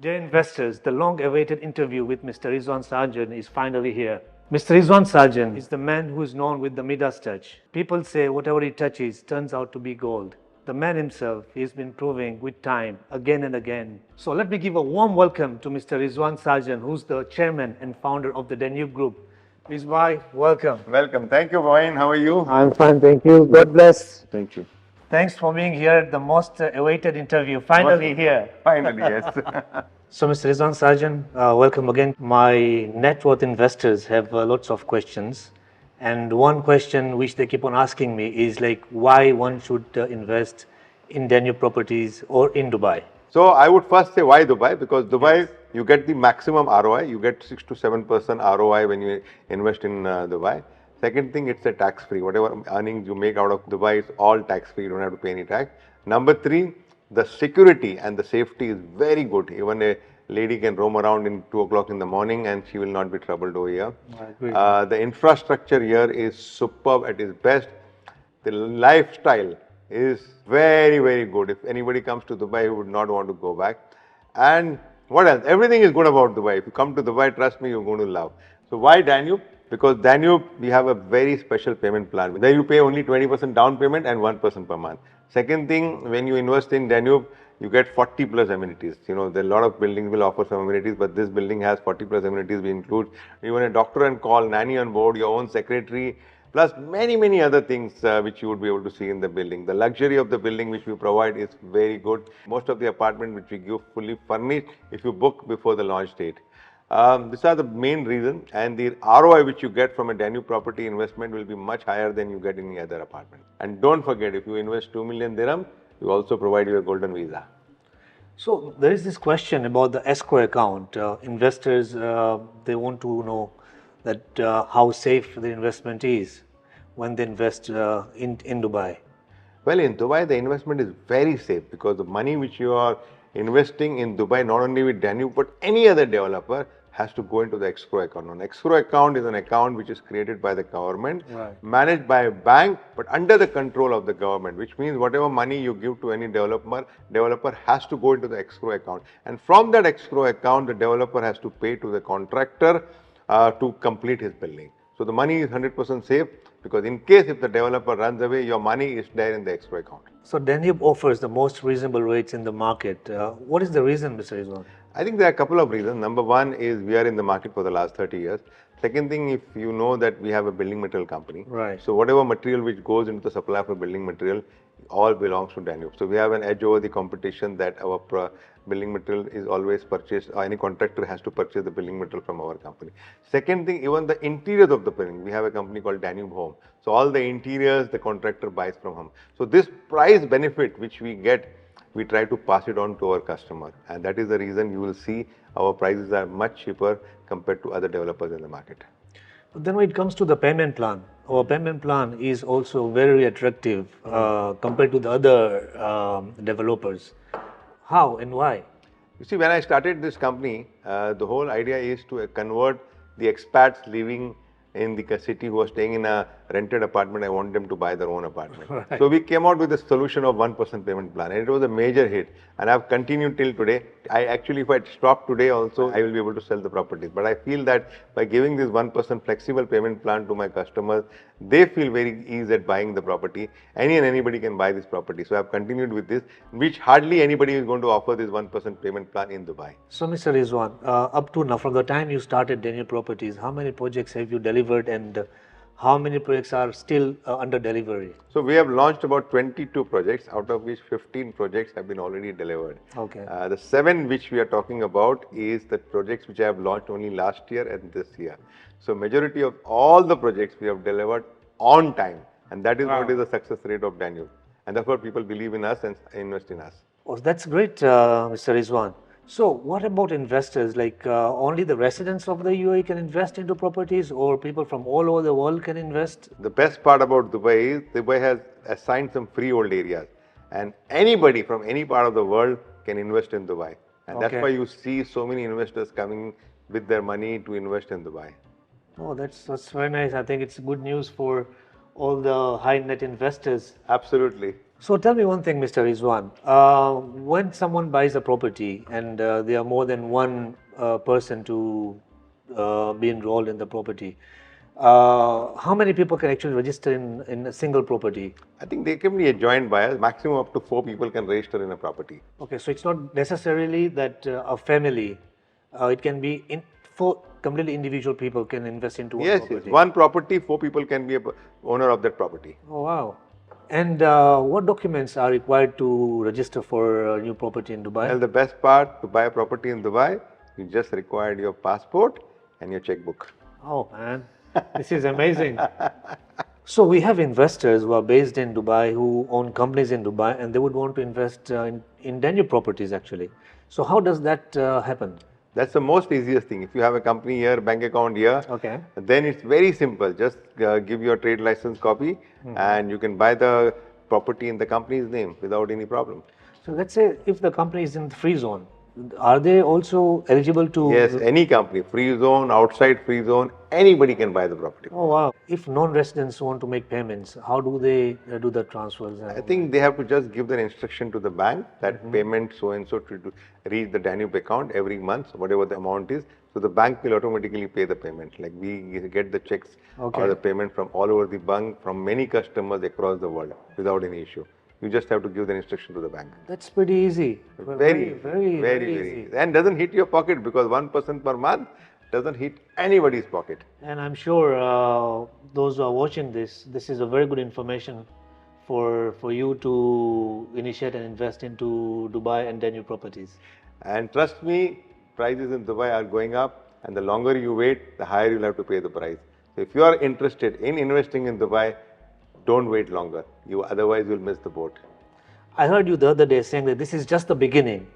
Dear investors, the long-awaited interview with Mr. Rizwan Sajan is finally here. Mr. Rizwan Sajan is the man who is known with the Midas touch. People say whatever he touches turns out to be gold. The man himself, he's been proving with time again and again. So let me give a warm welcome to Mr. Rizwan Sajan, who's the chairman and founder of the Danube Group. Rizwan, welcome. Welcome. Thank you, Mohin. How are you? I'm fine, thank you. God bless. Thank you. Thanks for being here. The most awaited interview. Finally here. Finally, yes. So, Mr. Rizwan Sajan, welcome again. My net worth investors have lots of questions. And one question which they keep on asking me is like, why one should invest in Danube properties or in Dubai? So I would first say why Dubai? Because Dubai, you get the maximum ROI. You get 6 to 7% ROI when you invest in Dubai. Second thing, it's a tax-free. Whatever earnings you make out of Dubai is all tax-free. You don't have to pay any tax. Number three, the security and the safety is very good. Even a lady can roam around in 2 o'clock in the morning and she will not be troubled over here. I agree. The infrastructure here is superb at its best. The lifestyle is very, very good. If anybody comes to Dubai, he would not want to go back. And what else? Everything is good about Dubai. If you come to Dubai, trust me, you're going to love. So why Danube? Because Danube, we have a very special payment plan. There you pay only 20% down payment and 1% per month. Second thing, when you invest in Danube, you get 40 plus amenities. You know, there are a lot of buildings will offer some amenities, but this building has 40 plus amenities. We include even a doctor on call, nanny on board, your own secretary, plus many, many other things which you would be able to see in the building. The luxury of the building which we provide is very good. Most of the apartment which we give fully furnished if you book before the launch date. These are the main reasons, and the ROI which you get from a Danube property investment will be much higher than you get in any other apartment. And don't forget, if you invest 2 million dirham, you also provide your golden visa. So there is this question about the escrow account. Investors, they want to know that how safe the investment is when they invest in Dubai. Well, in Dubai, the investment is very safe because the money which you are investing in Dubai, not only with Danube, but any other developer, has to go into the escrow account. An escrow account is an account which is created by the government, managed by a bank, but under the control of the government, which means whatever money you give to any developer has to go into the escrow account. And from that escrow account, the developer has to pay to the contractor to complete his building. So the money is 100% safe because in case if the developer runs away, your money is there in the escrow account. So Danube offers the most reasonable rates in the market. What is the reason, Mr. Rizwan? I think there are a couple of reasons. Number one is we are in the market for the last 30 years. Second thing, if you know that we have a building material company. Right. So whatever material which goes into the supply of a building material, all belongs to Danube. So we have an edge over the competition that our building material is always purchased, or any contractor has to purchase the building material from our company. Second thing, even the interiors of the building, we have a company called Danube Home. So all the interiors, the contractor buys from home. So this price benefit which we get, we try to pass it on to our customer. And that is the reason you will see our prices are much cheaper compared to other developers in the market. But then when it comes to the payment plan, our payment plan is also very attractive compared to the other developers. How and why? You see, when I started this company, the whole idea is to convert the expats living in the city who are staying in a rented apartment. I want them to buy their own apartment. Right. So we came out with a solution of 1% payment plan, and it was a major hit. And I've continued till today. I actually, if I stop today also, I will be able to sell the properties. But I feel that by giving this 1% flexible payment plan to my customers, they feel very easy at buying the property. Anybody can buy this property. So I've continued with this, which hardly anybody is going to offer this 1% payment plan in Dubai. So, Mr. Rizwan, up to now, from the time you started Danube Properties, how many projects have you delivered and how many projects are still under delivery? So we have launched about 22 projects, out of which 15 projects have been already delivered. Okay. The 7 which we are talking about is the projects which I have launched only last year and this year. So majority of all the projects we have delivered on time, and that is what is the success rate of Danube. And that's what people believe in us and invest in us. Oh, that's great, Mr. Rizwan. So what about investors? Like only the residents of the UAE can invest into properties, or people from all over the world can invest? The best part about Dubai is Dubai has assigned some freehold areas, and anybody from any part of the world can invest in Dubai. And that's why you see so many investors coming with their money to invest in Dubai. Oh, that's very nice. I think it's good news for all the high net investors. Absolutely. So tell me one thing, Mr. Rizwan. When someone buys a property and there are more than one person to be enrolled in the property, how many people can actually register in a single property? I think they can be a joint buyer. Maximum up to 4 people can register in a property. Okay, so it's not necessarily that a family. It can be in four completely individual people can invest into one Yes, property. yes. One property, 4 people can be a owner of that property. Oh wow! And what documents are required to register for a new property in Dubai? Well, the best part to buy a property in Dubai, you just required your passport and your checkbook. Oh man, this is amazing. So we have investors who are based in Dubai who own companies in Dubai and they would want to invest in Danube properties actually. So how does that happen? That's the most easiest thing. If you have a company here, bank account here, Okay. then it's very simple. Just give your trade license copy and you can buy the property in the company's name without any problem. So let's say if the company is in the free zone, are they also eligible to? Yes, any company, free zone, outside free zone, anybody can buy the property. Oh wow! If non-residents want to make payments, how do they do the transfers? I think they have to just give the instruction to the bank that payment so and so to reach the Danube account every month, whatever the amount is. So the bank will automatically pay the payment. Like we get the checks or the payment from all over the bank from many customers across the world without any issue. You just have to give the instruction to the bank. That's pretty easy. Very easy. And doesn't hit your pocket because 1% per month doesn't hit anybody's pocket. And I'm sure those who are watching this is a very good information for you to initiate and invest into Dubai and Danube properties. And trust me, prices in Dubai are going up, and the longer you wait, the higher you'll have to pay the price. So if you are interested in investing in Dubai, don't wait longer. Otherwise you'll miss the boat. I heard you the other day saying that this is just the beginning.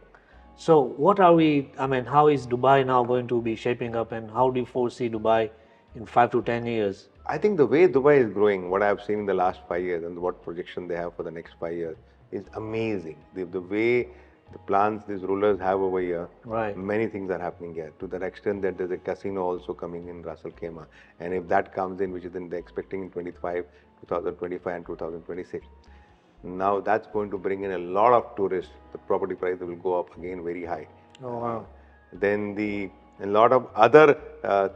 So what are we, I mean, how is Dubai now going to be shaping up and how do you foresee Dubai in 5 to 10 years? I think the way Dubai is growing, what I've seen in the last 5 years and what projection they have for the next 5 years is amazing. The way the plans these rulers have over here, Right. many things are happening here to that extent that there's a casino also coming in Ras Al Khaimah. And if that comes in, which is they're expecting in 2025 and 2026, now that's going to bring in a lot of tourists. The property price will go up again very high. Oh wow. Then a lot of other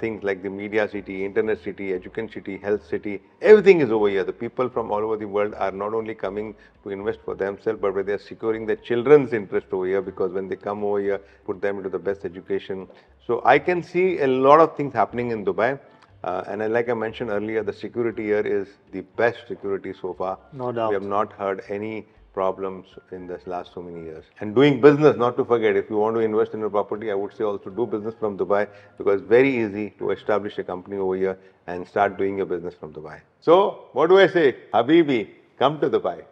things like the media city, internet city, education city, health city, everything is over here. The people from all over the world are not only coming to invest for themselves, but they are securing their children's interest over here because when they come over here, put them into the best education. So I can see a lot of things happening in Dubai. And like I mentioned earlier, the security here is the best security so far. No doubt. We have not heard any problems in this last so many years. And doing business, not to forget, if you want to invest in a property, I would say also do business from Dubai because it's very easy to establish a company over here and start doing your business from Dubai. So, what do I say? Habibi, come to Dubai.